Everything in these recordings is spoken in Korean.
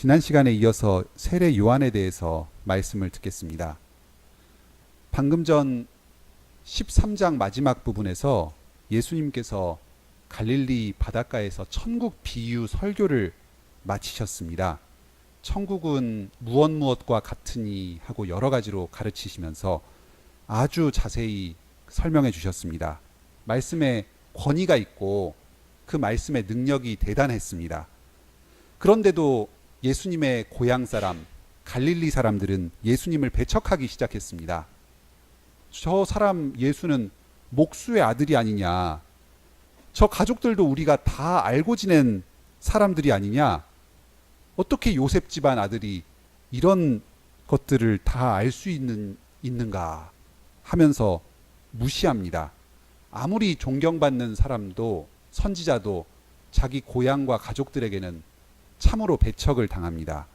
지난 시간에 이어서 세례 요한에 대해서 말씀을 듣겠습니다. 방금 전 13장 마지막 부분에서 예수님께서 갈릴리 바닷가에서 천국 비유 설교를 마치셨습니다. 천국은 무엇과 같으니 하고 여러 가지로 가르치시면서 아주 자세히 설명해 주셨습니다. 말씀에 권위가 있고 그 말씀의 능력이 대단했습니다. 그런데도 예수님의 고향 사람, 갈릴리 사람들은 예수님을 배척하기 시작했습니다. 저 사람 예수는 목수의 아들이 아니냐, 저 가족들도 우리가 다 알고 지낸 사람들이 아니냐, 어떻게 요셉 집안 아들이 이런 것들을 다 알 수 있는가 하면서 무시합니다. 아무리 존경받는 사람도, 선지자도 자기 고향과 가족들에게는 참으로 배척을 당합니다.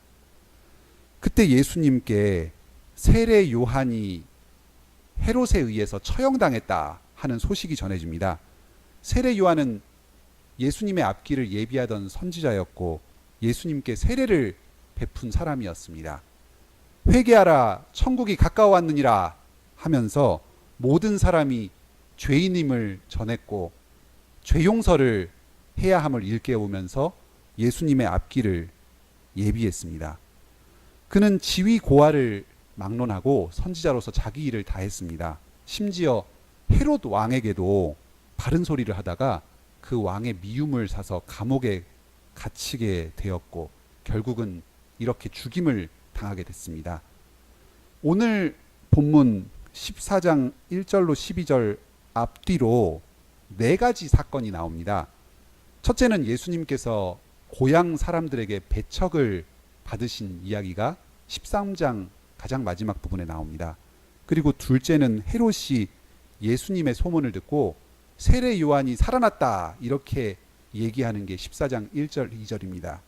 그때 예수님께 세례 요한이 헤롯에 의해서 처형당했다 하는 소식이 전해집니다. 세례 요한은 예수님의 앞길을 예비하던 선지자였고 예수님께 세례를 베푼 사람이었습니다. 회개하라, 천국이 가까워왔느니라 하면서 모든 사람이 죄인임을 전했고 죄 용서를 해야 함을 일깨우면서 예수님의 앞길을 예비했습니다. 그는 지위 고하를 막론하고 선지자로서 자기 일을 다했습니다. 심지어 헤롯 왕에게도 바른 소리를 하다가 그 왕의 미움을 사서 감옥에 갇히게 되었고 결국은 이렇게 죽임을 당하게 됐습니다. 오늘 본문 14장 1절로 12절 앞뒤로 네 가지 사건이 나옵니다. 첫째는 예수님께서 고향 사람들에게 배척을 받으신 이야기가 13장 가장 마지막 부분에 나옵니다. 그리고 둘째는 헤롯이 예수님의 소문을 듣고 세례 요한이 살아났다 이렇게 얘기하는 게 14장 1절 2절입니다.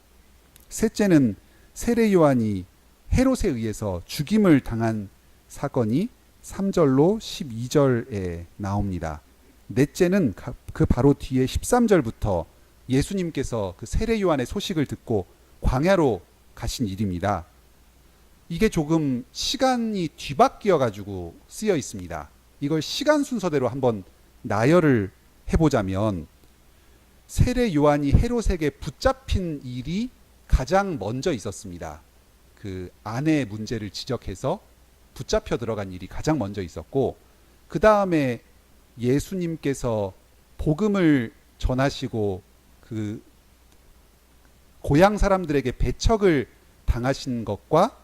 셋째는 세례 요한이 헤롯에 의해서 죽임을 당한 사건이 3절로 12절에 나옵니다. 넷째는 그 바로 뒤에 13절부터 예수님께서 그 세례 요한의 소식을 듣고 광야로 가신 일입니다. 이게 조금 시간이 뒤바뀌어 가지고 쓰여 있습니다. 이걸 시간 순서대로 한번 나열을 해보자면 세례 요한이 헤롯에게 붙잡힌 일이 가장 먼저 있었습니다. 그 아내의 문제를 지적해서 붙잡혀 들어간 일이 가장 먼저 있었고 그 다음에 예수님께서 복음을 전하시고 그 고향 사람들에게 배척을 당하신 것과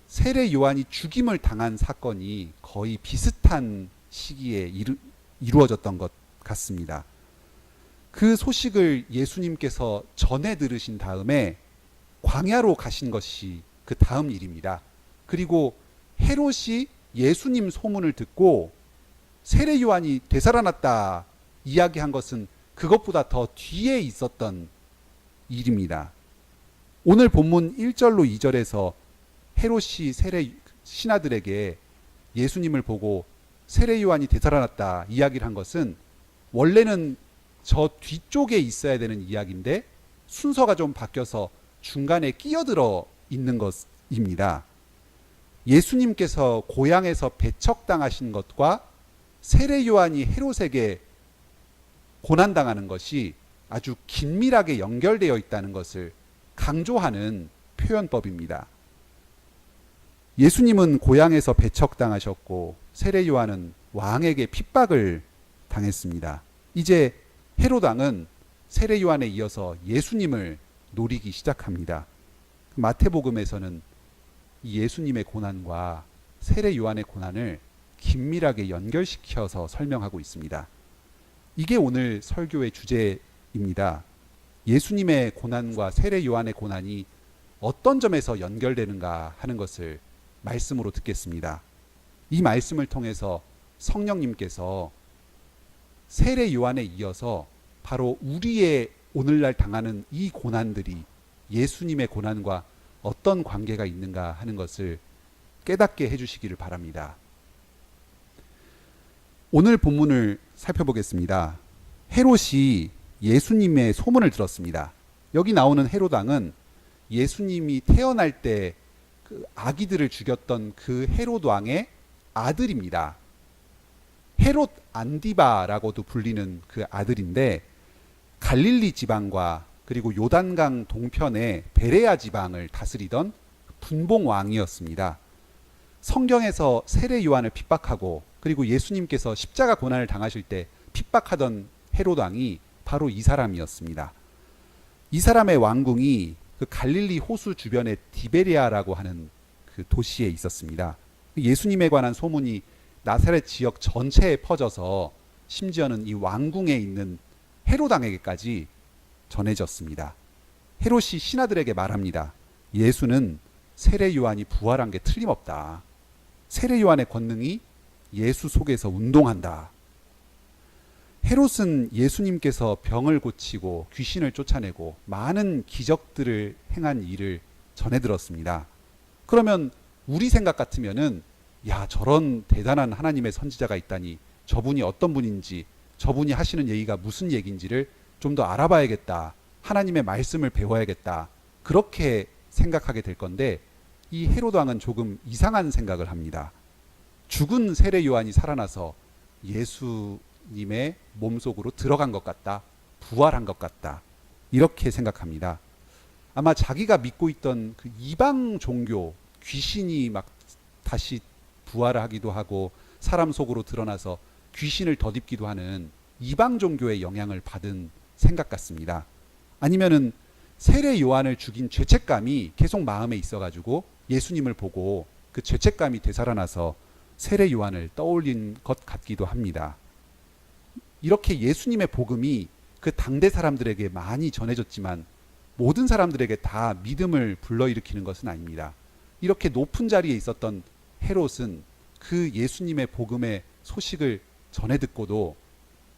세례 요한이 죽임을 당한 사건이 거의 비슷한 시기에 이루어졌던 것 같습니다. 그 소식을 예수님께서 전해 들으신 다음에 광야로 가신 것이 그 다음 일입니다. 그리고 헤롯이 예수님 소문을 듣고 세례 요한이 되살아났다 이야기한 것은 그것보다 더 뒤에 있었던 일입니다. 오늘 본문 1절로 2절에서 헤롯이 세례 신하들에게 예수님을 보고 세례 요한이 되살아났다 이야기를 한 것은 원래는 저 뒤쪽에 있어야 되는 이야기인데 순서가 좀 바뀌어서 중간에 끼어들어 있는 것입니다. 예수님께서 고향에서 배척당하신 것과 세례 요한이 헤롯에게 고난당하는 것이 아주 긴밀하게 연결되어 있다는 것을 강조하는 표현법입니다. 예수님은 고향에서 배척당하셨고 세례 요한은 왕에게 핍박을 당했습니다. 이제 헤롯 왕은 세례 요한에 이어서 예수님을 노리기 시작합니다. 마태복음에서는 이 예수님의 고난과 세례 요한의 고난을 긴밀하게 연결시켜서 설명하고 있습니다. 이게 오늘 설교의 주제입니다. 예수님의 고난과 세례 요한의 고난이 어떤 점에서 연결되는가 하는 것을 말씀으로 듣겠습니다. 이 말씀을 통해서 성령님께서 세례 요한에 이어서 바로 우리의 오늘날 당하는 이 고난들이 예수님의 고난과 어떤 관계가 있는가 하는 것을 깨닫게 해주시기를 바랍니다. 오늘 본문을 살펴보겠습니다. 헤롯이 예수님의 소문을 들었습니다. 여기 나오는 헤롯 왕은 예수님이 태어날 때 그 아기들을 죽였던 그 헤롯 왕의 아들입니다. 헤롯 안디바라고도 불리는 그 아들인데 갈릴리 지방과 그리고 요단강 동편의 베레아 지방을 다스리던 분봉 왕이었습니다. 성경에서 세례 요한을 핍박하고 그리고 예수님께서 십자가 고난을 당하실 때 핍박하던 헤롯 왕이 바로 이 사람이었습니다. 이 사람의 왕궁이 그 갈릴리 호수 주변의 디베리아라고 하는 그 도시에 있었습니다. 예수님에 관한 소문이 나사렛 지역 전체에 퍼져서 심지어는 이 왕궁에 있는 헤롯 왕에게까지 전해졌습니다. 헤롯이 신하들에게 말합니다. 예수는 세례 요한이 부활한 게 틀림없다. 세례 요한의 권능이 예수 속에서 운동한다. 헤롯은 예수님께서 병을 고치고 귀신을 쫓아내고 많은 기적들을 행한 일을 전해 들었습니다. 그러면 우리 생각 같으면은 야, 저런 대단한 하나님의 선지자가 있다니 저분이 어떤 분인지 저분이 하시는 얘기가 무슨 얘기인지를 좀 더 알아봐야겠다. 하나님의 말씀을 배워야겠다. 그렇게 생각하게 될 건데 이 헤롯 왕은 조금 이상한 생각을 합니다. 죽은 세례 요한이 살아나서 예수님의 몸속으로 들어간 것 같다. 부활한 것 같다. 이렇게 생각합니다. 아마 자기가 믿고 있던 그 이방 종교, 귀신이 막 다시 부활하기도 하고 사람 속으로 드러나서 귀신을 덧입기도 하는 이방 종교의 영향을 받은 생각 같습니다. 아니면은 세례 요한을 죽인 죄책감이 계속 마음에 있어가지고 예수님을 보고 그 죄책감이 되살아나서 세례 요한을 떠올린 것 같기도 합니다. 이렇게 예수님의 복음이 그 당대 사람들에게 많이 전해졌지만 모든 사람들에게 다 믿음을 불러일으키는 것은 아닙니다. 이렇게 높은 자리에 있었던 헤롯은 그 예수님의 복음의 소식을 전해 듣고도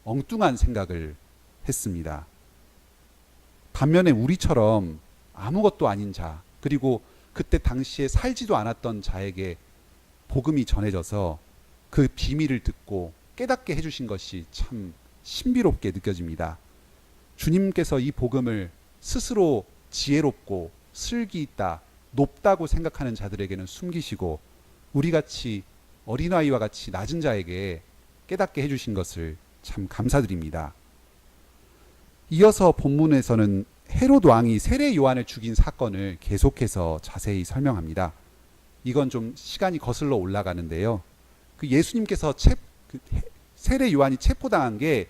엉뚱한 생각을 했습니다. 반면에 우리처럼 아무것도 아닌 자, 그리고 그때 당시에 살지도 않았던 자에게 복음이 전해져서 그 비밀을 듣고 깨닫게 해주신 것이 참 신비롭게 느껴집니다. 주님께서 이 복음을 스스로 지혜롭고 슬기 있다, 높다고 생각하는 자들에게는 숨기시고 우리같이 어린아이와 같이 낮은 자에게 깨닫게 해주신 것을 참 감사드립니다. 이어서 본문에서는 헤롯 왕이 세례 요한을 죽인 사건을 계속해서 자세히 설명합니다. 이건 좀 시간이 거슬러 올라가는데요. 그 예수님께서 세례 요한이 체포당한 게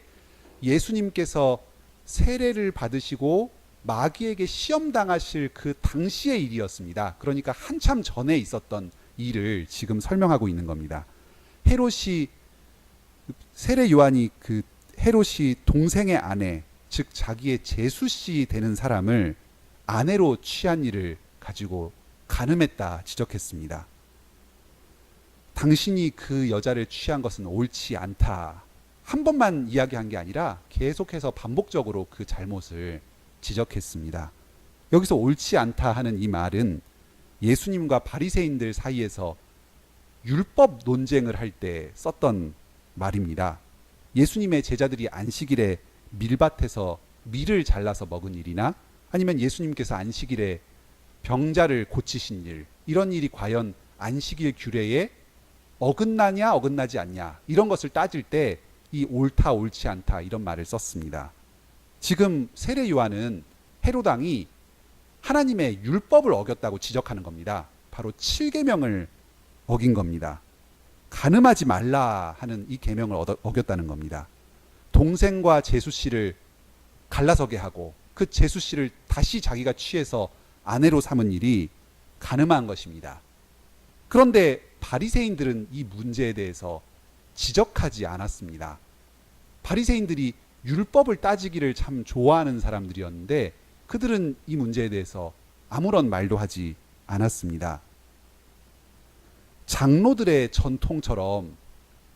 예수님께서 세례를 받으시고 마귀에게 시험당하실 그 당시의 일이었습니다. 그러니까 한참 전에 있었던 일을 지금 설명하고 있는 겁니다. 헤롯이 세례 요한이 그 헤롯이 동생의 아내, 즉 자기의 제수씨 되는 사람을 아내로 취한 일을 가지고 간음했다 지적했습니다. 당신이 그 여자를 취한 것은 옳지 않다. 한 번만 이야기한 게 아니라 계속해서 반복적으로 그 잘못을 지적했습니다. 여기서 옳지 않다 하는 이 말은 예수님과 바리새인들 사이에서 율법 논쟁을 할 때 썼던 말입니다. 예수님의 제자들이 안식일에 밀밭에서 밀을 잘라서 먹은 일이나 아니면 예수님께서 안식일에 병자를 고치신 일, 이런 일이 과연 안식일 규례에 어긋나냐 어긋나지 않냐 이런 것을 따질 때 이 옳다 옳지 않다 이런 말을 썼습니다. 지금 세례 요한은 헤롯 왕이 하나님의 율법을 어겼다고 지적하는 겁니다. 바로 7계명을 어긴 겁니다. 간음하지 말라 하는 이 계명을 어겼다는 겁니다. 동생과 제수씨를 갈라서게 하고 그 제수씨를 다시 자기가 취해서 아내로 삼은 일이 간음한 것입니다. 그런데 바리새인들은 이 문제에 대해서 지적하지 않았습니다. 바리새인들이 율법을 따지기를 참 좋아하는 사람들이었는데 그들은 이 문제에 대해서 아무런 말도 하지 않았습니다. 장로들의 전통처럼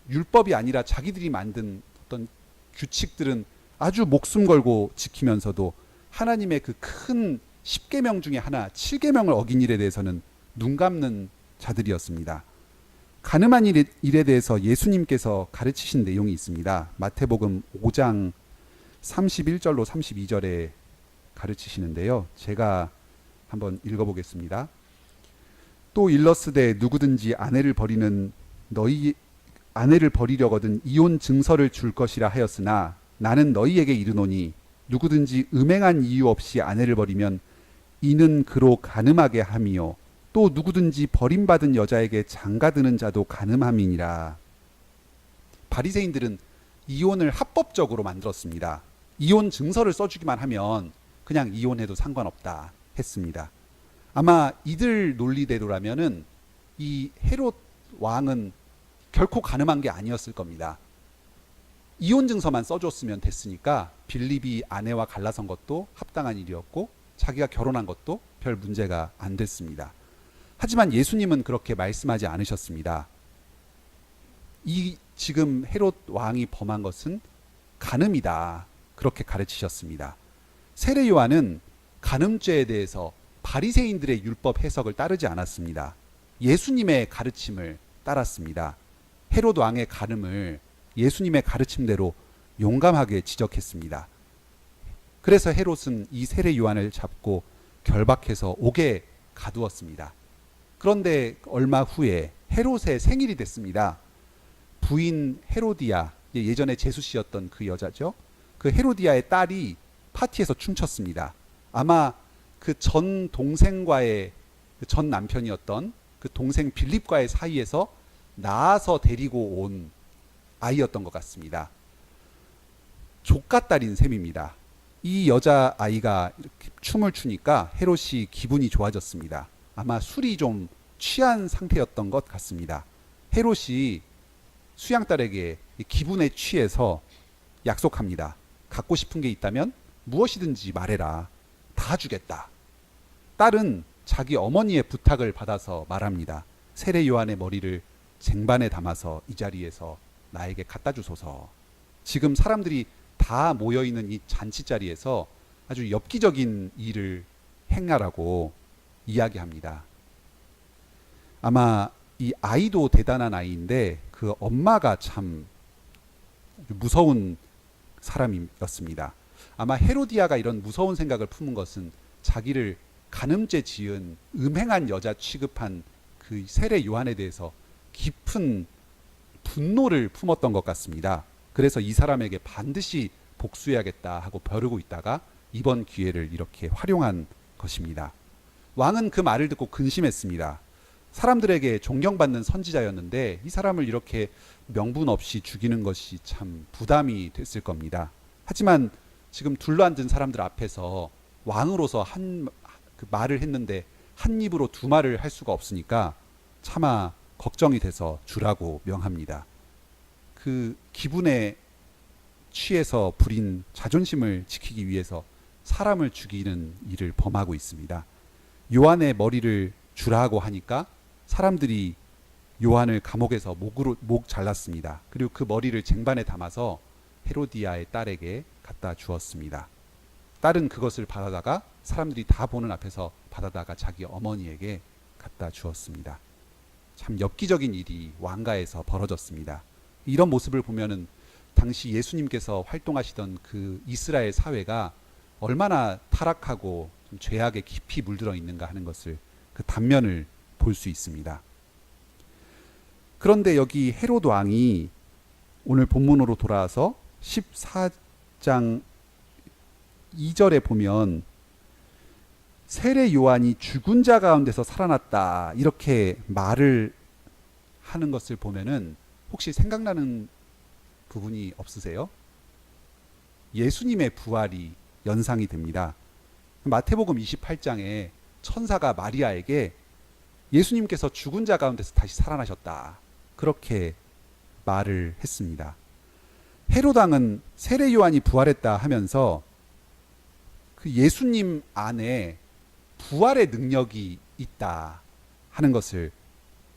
율법이 아니라 자기들이 만든 어떤 규칙들은 아주 목숨 걸고 지키면서도 하나님의 그 큰 10계명 중에 하나 7계명을 어긴 일에 대해서는 눈 감는 자들이었습니다. 간음한 일에 대해서 예수님께서 가르치신 내용이 있습니다. 마태복음 5장 31절로 32절에 가르치시는데요. 제가 한번 읽어보겠습니다. 또 일러스되 누구든지 아내를 버리려거든 이혼 증서를 줄 것이라 하였으나 나는 너희에게 이르노니 누구든지 음행한 이유 없이 아내를 버리면 이는 그로 간음하게 함이요 또 누구든지 버림받은 여자에게 장가드는 자도 간음함이니라. 바리새인들은 이혼을 합법적으로 만들었습니다. 이혼 증서를 써주기만 하면 그냥 이혼해도 상관없다 했습니다. 아마 이들 논리대로라면은 이 헤롯 왕은 결코 가늠한 게 아니었을 겁니다. 이혼 증서만 써줬으면 됐으니까 빌립이 아내와 갈라선 것도 합당한 일이었고 자기가 결혼한 것도 별 문제가 안 됐습니다. 하지만 예수님은 그렇게 말씀하지 않으셨습니다. 이 지금 헤롯 왕이 범한 것은 간음이다. 그렇게 가르치셨습니다. 세례 요한은 간음죄에 대해서 바리새인들의 율법 해석을 따르지 않았습니다. 예수님의 가르침을 따랐습니다. 헤롯 왕의 간음을 예수님의 가르침대로 용감하게 지적했습니다. 그래서 헤롯은 이 세례 요한을 잡고 결박해서 옥에 가두었습니다. 그런데 얼마 후에 헤롯의 생일이 됐습니다. 부인 헤로디아, 예전에 제수 씨였던 그 여자죠. 그 헤로디아의 딸이 파티에서 춤췄습니다. 아마 그 전 동생과의 전 남편이었던 그 동생 빌립과의 사이에서 낳아서 데리고 온 아이였던 것 같습니다. 조카딸인 셈입니다. 이 여자 아이가 이렇게 춤을 추니까 헤롯이 기분이 좋아졌습니다. 아마 술이 좀 취한 상태였던 것 같습니다. 헤롯이 수양딸에게 기분에 취해서 약속합니다. 갖고 싶은 게 있다면 무엇이든지 말해라. 다 주겠다. 딸은 자기 어머니의 부탁을 받아서 말합니다. 세례 요한의 머리를 쟁반에 담아서 이 자리에서 나에게 갖다 주소서. 지금 사람들이 다 모여있는 이 잔치 자리에서 아주 엽기적인 일을 행하라고 이야기합니다. 아마 이 아이도 대단한 아이인데 그 엄마가 참 무서운 사람이었습니다. 아마 헤로디아가 이런 무서운 생각을 품은 것은 자기를 간음죄 지은 음행한 여자 취급한 그 세례 요한에 대해서 깊은 분노를 품었던 것 같습니다. 그래서 이 사람에게 반드시 복수해야겠다 하고 벼르고 있다가 이번 기회를 이렇게 활용한 것입니다. 왕은 그 말을 듣고 근심했습니다. 사람들에게 존경받는 선지자였는데 이 사람을 이렇게 명분 없이 죽이는 것이 참 부담이 됐을 겁니다. 하지만 지금 둘러앉은 사람들 앞에서 왕으로서 그 말을 했는데 한 입으로 두 말을 할 수가 없으니까 차마 걱정이 돼서 주라고 명합니다. 그 기분에 취해서 부린 자존심을 지키기 위해서 사람을 죽이는 일을 범하고 있습니다. 요한의 머리를 주라고 하니까 사람들이 요한을 감옥에서 목 잘랐습니다. 그리고 그 머리를 쟁반에 담아서 헤로디아의 딸에게 갖다 주었습니다. 딸은 그것을 받아다가 사람들이 다 보는 앞에서 받아다가 자기 어머니에게 갖다 주었습니다. 참 엽기적인 일이 왕가에서 벌어졌습니다. 이런 모습을 보면은 당시 예수님께서 활동하시던 그 이스라엘 사회가 얼마나 타락하고 죄악에 깊이 물들어 있는가 하는 것을 그 단면을 볼 수 있습니다. 그런데 여기 헤롯 왕이 오늘 본문으로 돌아와서 14장 2절에 보면 세례 요한이 죽은 자 가운데서 살아났다 이렇게 말을 하는 것을 보면은 혹시 생각나는 부분이 없으세요? 예수님의 부활이 연상이 됩니다. 마태복음 28장에 천사가 마리아에게 예수님께서 죽은 자 가운데서 다시 살아나셨다 그렇게 말을 했습니다. 헤롯 왕은 세례 요한이 부활했다 하면서 그 예수님 안에 부활의 능력이 있다 하는 것을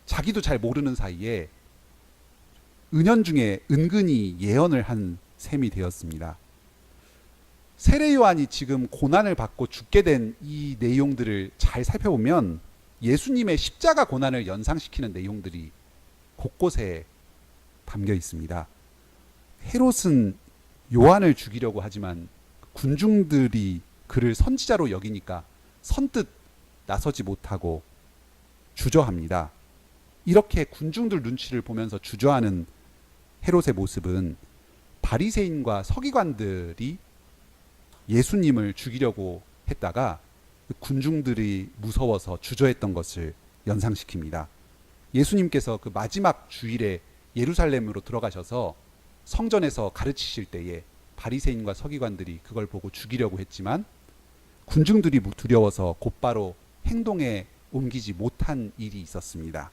자기도 잘 모르는 사이에 은연중에 은근히 예언을 한 셈이 되었습니다. 세례 요한이 지금 고난을 받고 죽게 된 이 내용들을 잘 살펴보면 예수님의 십자가 고난을 연상시키는 내용들이 곳곳에 담겨 있습니다. 헤롯은 요한을 죽이려고 하지만 군중들이 그를 선지자로 여기니까 선뜻 나서지 못하고 주저합니다. 이렇게 군중들 눈치를 보면서 주저하는 헤롯의 모습은 바리새인과 서기관들이 예수님을 죽이려고 했다가 군중들이 무서워서 주저했던 것을 연상시킵니다. 예수님께서 그 마지막 주일에 예루살렘으로 들어가셔서 성전에서 가르치실 때에 바리새인과 서기관들이 그걸 보고 죽이려고 했지만 군중들이 두려워서 곧바로 행동에 옮기지 못한 일이 있었습니다.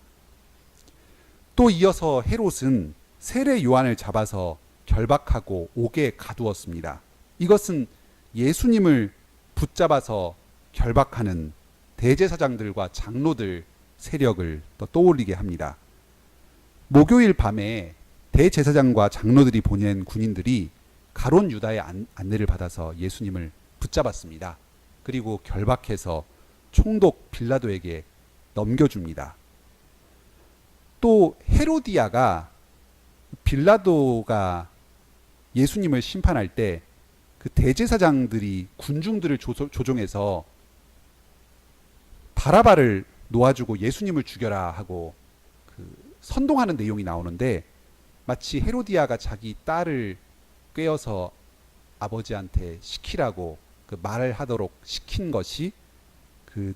또 이어서 헤롯은 세례 요한을 잡아서 결박하고 옥에 가두었습니다. 이것은 예수님을 붙잡아서 결박하는 대제사장들과 장로들 세력을 또 떠올리게 합니다. 목요일 밤에 대제사장과 장로들이 보낸 군인들이 가론 유다의 안내를 받아서 예수님을 붙잡았습니다. 그리고 결박해서 총독 빌라도에게 넘겨줍니다. 또 헤로디아가 빌라도가 예수님을 심판할 때 그 대제사장들이 군중들을 조종해서 바라바를 놓아주고 예수님을 죽여라 하고 그 선동하는 내용이 나오는데, 마치 헤로디아가 자기 딸을 꿰어서 아버지한테 시키라고 그 말을 하도록 시킨 것이 그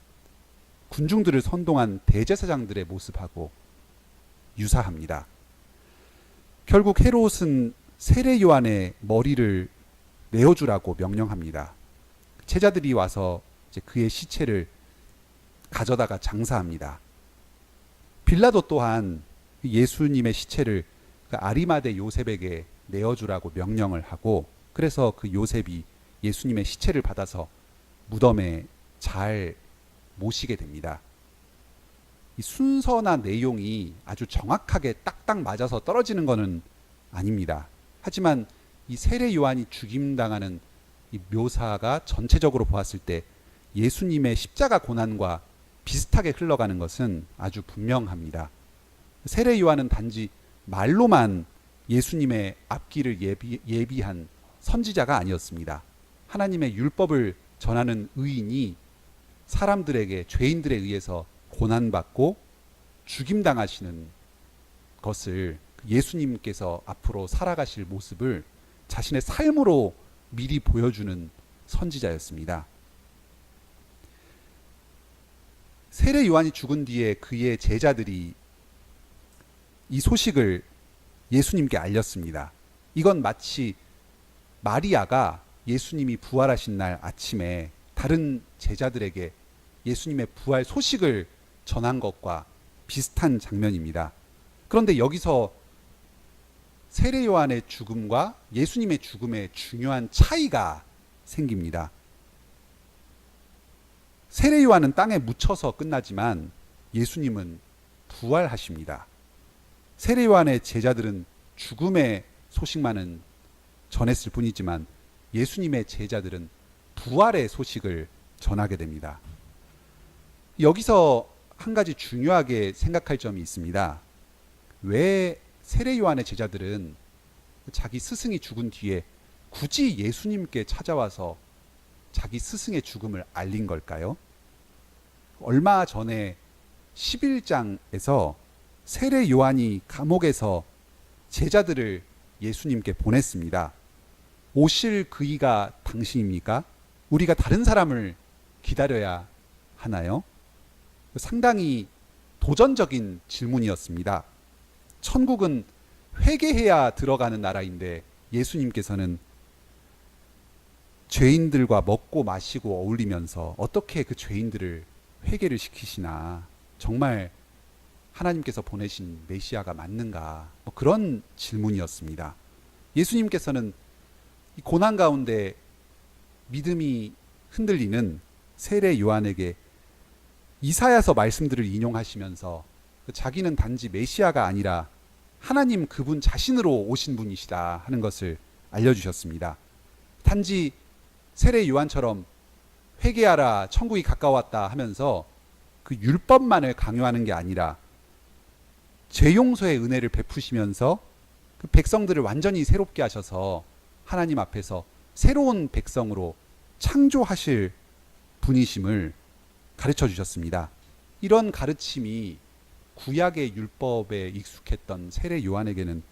군중들을 선동한 대제사장들의 모습하고 유사합니다. 결국 헤롯은 세례 요한의 머리를 내어주라고 명령합니다. 제자들이 와서 이제 그의 시체를 가져다가 장사합니다. 빌라도 또한 예수님의 시체를 그 아리마대 요셉에게 내어주라고 명령을 하고, 그래서 그 요셉이 예수님의 시체를 받아서 무덤에 잘 모시게 됩니다. 이 순서나 내용이 아주 정확하게 딱딱 맞아서 떨어지는 것은 아닙니다. 하지만 이 세례 요한이 죽임당하는 이 묘사가 전체적으로 보았을 때 예수님의 십자가 고난과 비슷하게 흘러가는 것은 아주 분명합니다. 세례 요한은 단지 말로만 예수님의 앞길을 예비한 선지자가 아니었습니다. 하나님의 율법을 전하는 의인이 사람들에게, 죄인들에 의해서 고난받고 죽임당하시는 것을, 예수님께서 앞으로 살아가실 모습을 자신의 삶으로 미리 보여주는 선지자였습니다. 세례 요한이 죽은 뒤에 그의 제자들이 이 소식을 예수님께 알렸습니다. 이건 마치 마리아가 예수님이 부활하신 날 아침에 다른 제자들에게 예수님의 부활 소식을 전한 것과 비슷한 장면입니다. 그런데 여기서 세례 요한의 죽음과 예수님의 죽음에 중요한 차이가 생깁니다. 세례 요한은 땅에 묻혀서 끝나지만 예수님은 부활하십니다. 세례 요한의 제자들은 죽음의 소식만은 전했을 뿐이지만 예수님의 제자들은 부활의 소식을 전하게 됩니다. 여기서 한 가지 중요하게 생각할 점이 있습니다. 왜 세례 요한의 제자들은 자기 스승이 죽은 뒤에 굳이 예수님께 찾아와서 자기 스승의 죽음을 알린 걸까요? 얼마 전에 11장에서 세례 요한이 감옥에서 제자들을 예수님께 보냈습니다. 오실 그이가 당신입니까? 우리가 다른 사람을 기다려야 하나요? 상당히 도전적인 질문이었습니다. 천국은 회개해야 들어가는 나라인데 예수님께서는 죄인들과 먹고 마시고 어울리면서 어떻게 그 죄인들을 회개를 시키시나, 정말 하나님께서 보내신 메시아가 맞는가, 그런 질문이었습니다. 예수님께서는 이 고난 가운데 믿음이 흔들리는 세례 요한에게 이사야서 말씀들을 인용하시면서 자기는 단지 메시아가 아니라 하나님 그분 자신으로 오신 분이시다 하는 것을 알려주셨습니다. 단지 세례 요한처럼 회개하라 천국이 가까웠다 하면서 그 율법만을 강요하는 게 아니라 죄 용서의 은혜를 베푸시면서 그 백성들을 완전히 새롭게 하셔서 하나님 앞에서 새로운 백성으로 창조하실 분이심을 가르쳐 주셨습니다. 이런 가르침이 구약의 율법에 익숙했던 세례 요한에게는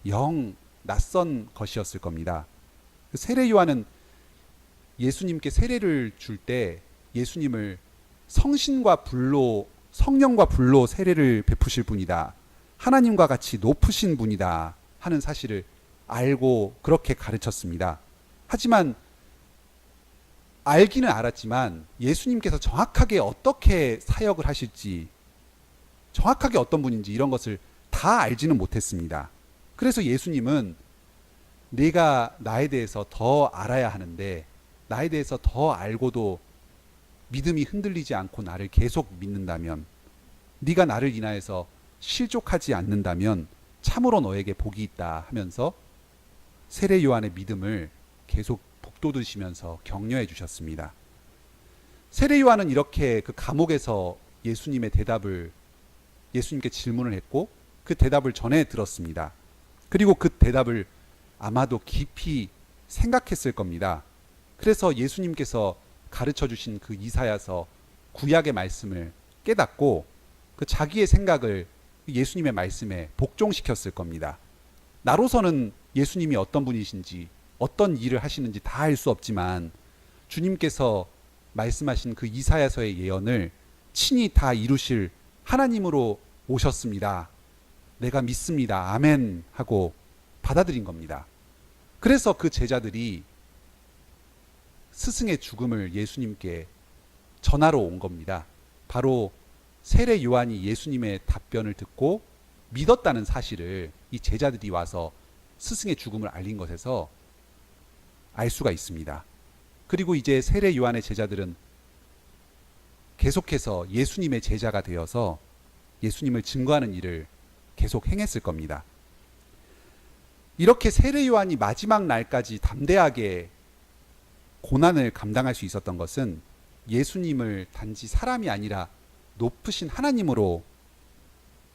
영 낯선 것이었을 겁니다. 세례 요한은 예수님께 세례를 줄 때 예수님을 성신과 불로, 성령과 불로 세례를 베푸실 분이다, 하나님과 같이 높으신 분이다 하는 사실을 알고 그렇게 가르쳤습니다. 하지만 알기는 알았지만 예수님께서 정확하게 어떻게 사역을 하실지, 정확하게 어떤 분인지 이런 것을 다 알지는 못했습니다. 그래서 예수님은 네가 나에 대해서 더 알아야 하는데, 나에 대해서 더 알고도 믿음이 흔들리지 않고 나를 계속 믿는다면, 네가 나를 인하여서 실족하지 않는다면 참으로 너에게 복이 있다 하면서 세례 요한의 믿음을 계속 북돋으시면서 격려해 주셨습니다. 세례 요한은 이렇게 그 감옥에서 예수님께 질문을 했고 그 대답을 전해 들었습니다. 그리고 그 대답을 아마도 깊이 생각했을 겁니다. 그래서 예수님께서 가르쳐 주신 그 이사야서 구약의 말씀을 깨닫고 그 자기의 생각을 예수님의 말씀에 복종시켰을 겁니다. 나로서는 예수님이 어떤 분이신지, 어떤 일을 하시는지 다 알 수 없지만 주님께서 말씀하신 그 이사야서의 예언을 친히 다 이루실 하나님으로 오셨습니다. 내가 믿습니다. 아멘 하고 받아들인 겁니다. 그래서 그 제자들이 스승의 죽음을 예수님께 전하러 온 겁니다. 바로 세례 요한이 예수님의 답변을 듣고 믿었다는 사실을 이 제자들이 와서 스승의 죽음을 알린 것에서 알 수가 있습니다. 그리고 이제 세례 요한의 제자들은 계속해서 예수님의 제자가 되어서 예수님을 증거하는 일을 계속 행했을 겁니다. 이렇게 세례 요한이 마지막 날까지 담대하게 고난을 감당할 수 있었던 것은 예수님을 단지 사람이 아니라 높으신 하나님으로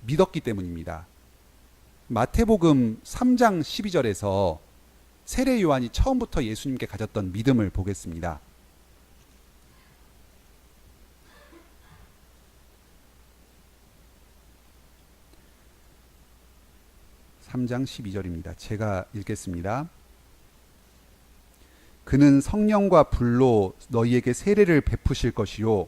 믿었기 때문입니다. 마태복음 3장 12절에서 세례 요한이 처음부터 예수님께 가졌던 믿음을 보겠습니다. 3장 12절입니다. 제가 읽겠습니다. 그는 성령과 불로 너희에게 세례를 베푸실 것이요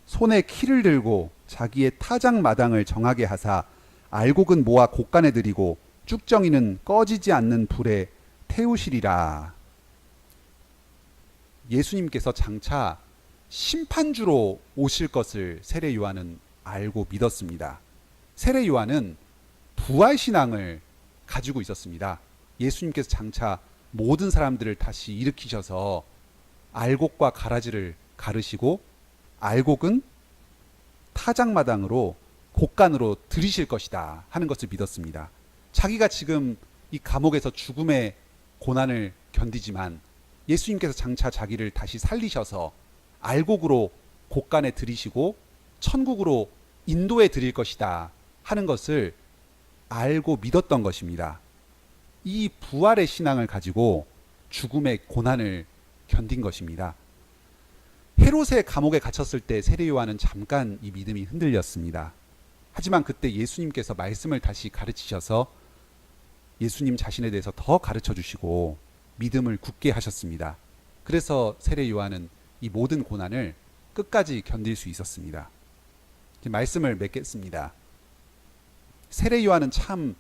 손에 키를 들고 자기의 타작 마당을 정하게 하사 알곡은 모아 곳간에 들이고 쭉정이는 꺼지지 않는 불에 태우시리라. 예수님께서 장차 심판주로 오실 것을 세례 요한은 알고 믿었습니다. 세례 요한은 부활신앙을 가지고 있었습니다. 예수님께서 장차 모든 사람들을 다시 일으키셔서 알곡과 가라지를 가르시고 알곡은 타작마당으로 곳간으로 들이실 것이다 하는 것을 믿었습니다. 자기가 지금 이 감옥에서 죽음의 고난을 견디지만 예수님께서 장차 자기를 다시 살리셔서 알곡으로 곳간에 들이시고 천국으로 인도해 드릴 것이다 하는 것을 알고 믿었던 것입니다. 이 부활의 신앙을 가지고 죽음의 고난을 견딘 것입니다. 헤롯의 감옥에 갇혔을 때 세례 요한은 잠깐 이 믿음이 흔들렸습니다. 하지만 그때 예수님께서 말씀을 다시 가르치셔서 예수님 자신에 대해서 더 가르쳐 주시고 믿음을 굳게 하셨습니다. 그래서 세례 요한은 이 모든 고난을 끝까지 견딜 수 있었습니다. 말씀을 맺겠습니다. 세례 요한은 참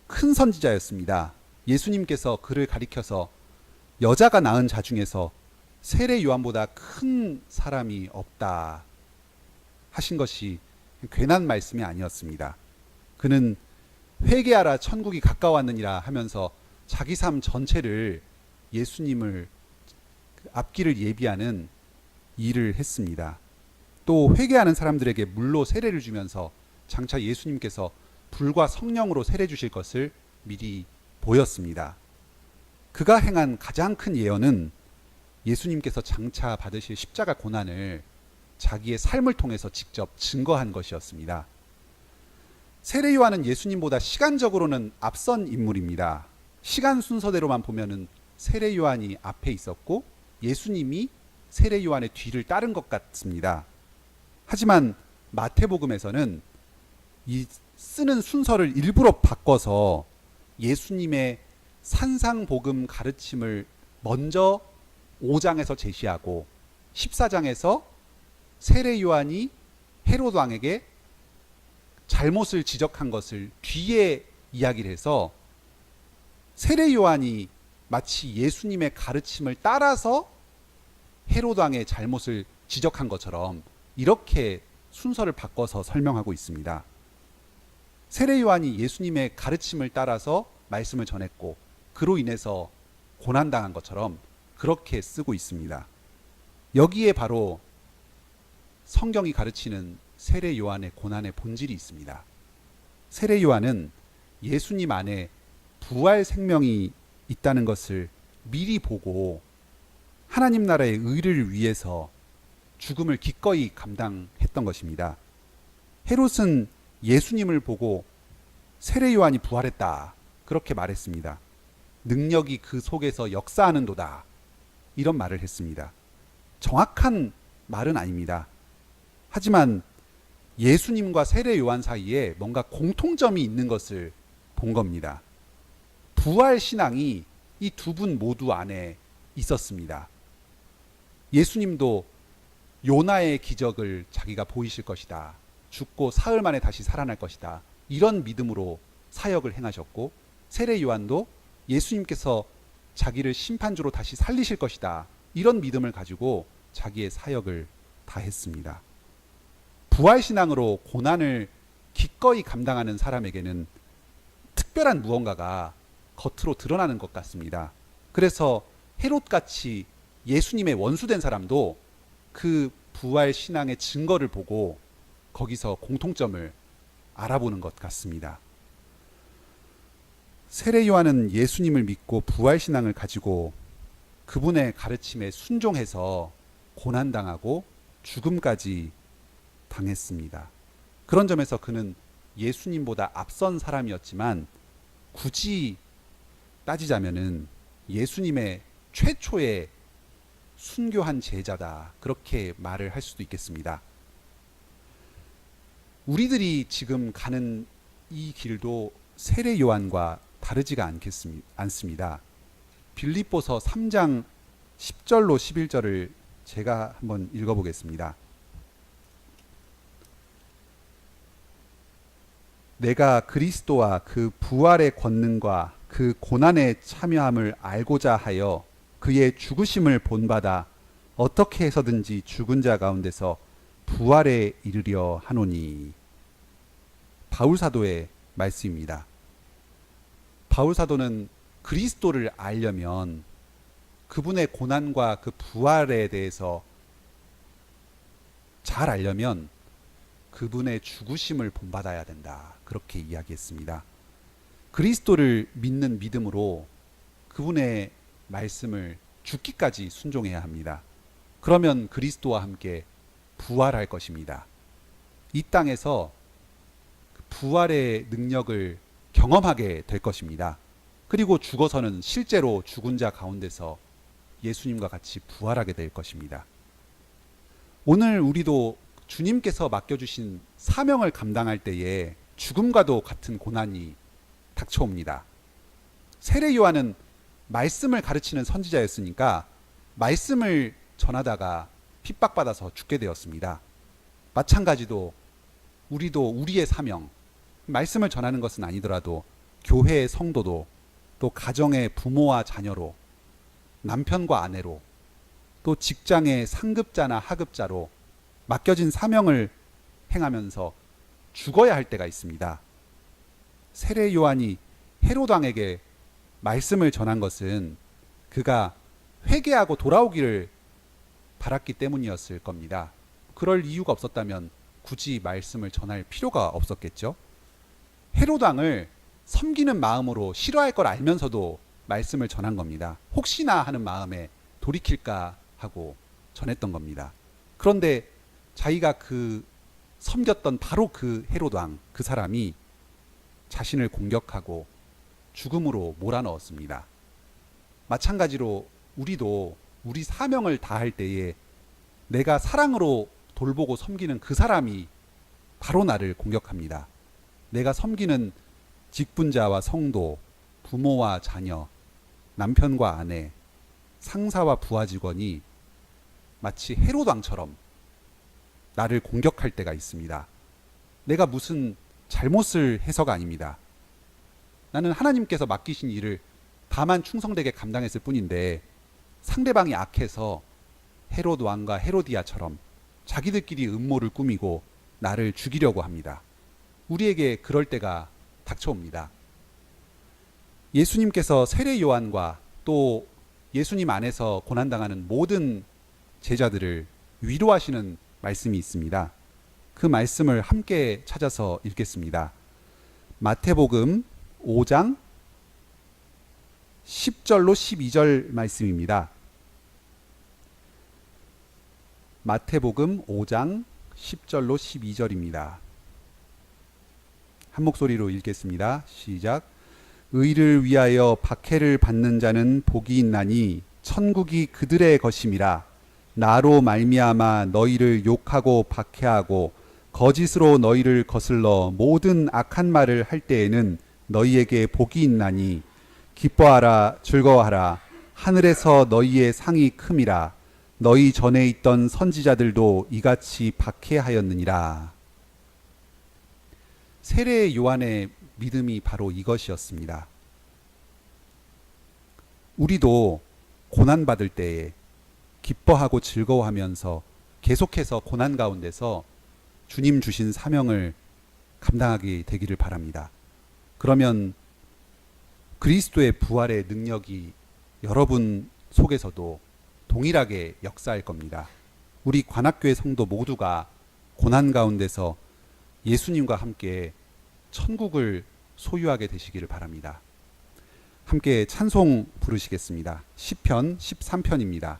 큰 선지자였습니다. 예수님께서 그를 가리켜서 여자가 낳은 자 중에서 세례 요한보다 큰 사람이 없다 하신 것이 괜한 말씀이 아니었습니다. 그는 회개하라 천국이 가까웠느니라 하면서 자기 삶 전체를 예수님을 앞길을 예비하는 일을 했습니다. 또 회개하는 사람들에게 물로 세례를 주면서 장차 예수님께서 불과 성령으로 세례 주실 것을 미리 보였습니다. 그가 행한 가장 큰 예언은 예수님께서 장차 받으실 십자가 고난을 자기의 삶을 통해서 직접 증거한 것이었습니다. 세례 요한은 예수님보다 시간적으로는 앞선 인물입니다. 시간 순서대로만 보면은 세례 요한이 앞에 있었고 예수님이 세례 요한의 뒤를 따른 것 같습니다. 하지만 마태복음에서는 이 쓰는 순서를 일부러 바꿔서 예수님의 산상복음 가르침을 먼저 5장에서 제시하고 14장에서 세례 요한이 헤롯 왕에게 잘못을 지적한 것을 뒤에 이야기를 해서 세례 요한이 마치 예수님의 가르침을 따라서 헤롯 왕의 잘못을 지적한 것처럼 이렇게 순서를 바꿔서 설명하고 있습니다. 세례 요한이 예수님의 가르침을 따라서 말씀을 전했고 그로 인해서 고난당한 것처럼 그렇게 쓰고 있습니다. 여기에 바로 성경이 가르치는 세례 요한의 고난의 본질이 있습니다. 세례 요한은 예수님 안에 부활 생명이 있다는 것을 미리 보고 하나님 나라의 의를 위해서 죽음을 기꺼이 감당했던 것입니다. 헤롯은 예수님을 보고 세례 요한이 부활했다 그렇게 말했습니다. 능력이 그 속에서 역사하는도다 이런 말을 했습니다. 정확한 말은 아닙니다. 하지만 예수님과 세례 요한 사이에 뭔가 공통점이 있는 것을 본 겁니다. 부활 신앙이 이 두 분 모두 안에 있었습니다. 예수님도 요나의 기적을 자기가 보이실 것이다. 죽고 사흘 만에 다시 살아날 것이다. 이런 믿음으로 사역을 행하셨고 세례 요한도 예수님께서 자기를 심판주로 다시 살리실 것이다. 이런 믿음을 가지고 자기의 사역을 다했습니다. 부활신앙으로 고난을 기꺼이 감당하는 사람에게는 특별한 무언가가 겉으로 드러나는 것 같습니다. 그래서 헤롯같이 예수님의 원수된 사람도 그 부활신앙의 증거를 보고 거기서 공통점을 알아보는 것 같습니다. 세례 요한은 예수님을 믿고 부활신앙을 가지고 그분의 가르침에 순종해서 고난당하고 죽음까지 당했습니다. 그런 점에서 그는 예수님보다 앞선 사람이었지만 굳이 따지자면은 예수님의 최초의 순교한 제자다 그렇게 말을 할 수도 있겠습니다. 우리들이 지금 가는 이 길도 세례 요한과 다르지가 않습니다. 빌립보서 3장 10절로 11절을 제가 한번 읽어보겠습니다. 내가 그리스도와 그 부활의 권능과 그 고난에 참여함을 알고자 하여 그의 죽으심을 본받아 어떻게 해서든지 죽은 자 가운데서 부활에 이르려 하노니. 바울 사도의 말씀입니다. 바울 사도는 그리스도를 알려면 그분의 고난과 그 부활에 대해서 잘 알려면 그분의 죽으심을 본받아야 된다. 그렇게 이야기했습니다. 그리스도를 믿는 믿음으로 그분의 말씀을 죽기까지 순종해야 합니다. 그러면 그리스도와 함께 부활할 것입니다. 이 땅에서 부활의 능력을 경험하게 될 것입니다. 그리고 죽어서는 실제로 죽은 자 가운데서 예수님과 같이 부활하게 될 것입니다. 오늘 우리도 주님께서 맡겨주신 사명을 감당할 때에 죽음과도 같은 고난이 닥쳐옵니다. 세례 요한은 말씀을 가르치는 선지자였으니까 말씀을 전하다가 핍박받아서 죽게 되었습니다. 마찬가지로 우리도 우리의 사명, 말씀을 전하는 것은 아니더라도 교회의 성도도 또 가정의 부모와 자녀로 남편과 아내로 또 직장의 상급자나 하급자로 맡겨진 사명을 행하면서 죽어야 할 때가 있습니다. 세례 요한이 헤롯 왕에게 말씀을 전한 것은 그가 회개하고 돌아오기를 바랐기 때문이었을 겁니다. 그럴 이유가 없었다면 굳이 말씀을 전할 필요가 없었겠죠. 헤롯 왕을 섬기는 마음으로 싫어할 걸 알면서도 말씀을 전한 겁니다. 혹시나 하는 마음에 돌이킬까 하고 전했던 겁니다. 그런데 자기가 섬겼던 바로 그 헤롯 왕, 그 사람이 자신을 공격하고 죽음으로 몰아넣었습니다. 마찬가지로 우리도 우리 사명을 다할 때에 내가 사랑으로 돌보고 섬기는 그 사람이 바로 나를 공격합니다. 내가 섬기는 직분자와 성도, 부모와 자녀, 남편과 아내, 상사와 부하 직원이 마치 헤롯 왕처럼 나를 공격할 때가 있습니다. 내가 무슨 잘못을 해서가 아닙니다. 나는 하나님께서 맡기신 일을 다만 충성되게 감당했을 뿐인데 상대방이 악해서 헤롯 왕과 헤로디아처럼 자기들끼리 음모를 꾸미고 나를 죽이려고 합니다. 우리에게 그럴 때가 닥쳐옵니다. 예수님께서 세례 요한과 또 예수님 안에서 고난당하는 모든 제자들을 위로하시는 말씀이 있습니다. 그 말씀을 함께 찾아서 읽겠습니다. 마태복음 5장 10절로 12절 말씀입니다. 마태복음 5장 10절로 12절입니다. 한 목소리로 읽겠습니다. 시작. 의를 위하여 박해를 받는 자는 복이 있나니 천국이 그들의 것임이라. 나로 말미암아 너희를 욕하고 박해하고 거짓으로 너희를 거슬러 모든 악한 말을 할 때에는 너희에게 복이 있나니 기뻐하라 즐거워하라. 하늘에서 너희의 상이 큼이라. 너희 전에 있던 선지자들도 이같이 박해하였느니라. 세례 요한의 믿음이 바로 이것이었습니다. 우리도 고난받을 때에 기뻐하고 즐거워하면서 계속해서 고난 가운데서 주님 주신 사명을 감당하게 되기를 바랍니다. 그러면 그리스도의 부활의 능력이 여러분 속에서도 동일하게 역사할 겁니다. 우리 관악교회 성도 모두가 고난 가운데서 예수님과 함께 천국을 소유하게 되시기를 바랍니다. 함께 찬송 부르시겠습니다. 시편 13편입니다.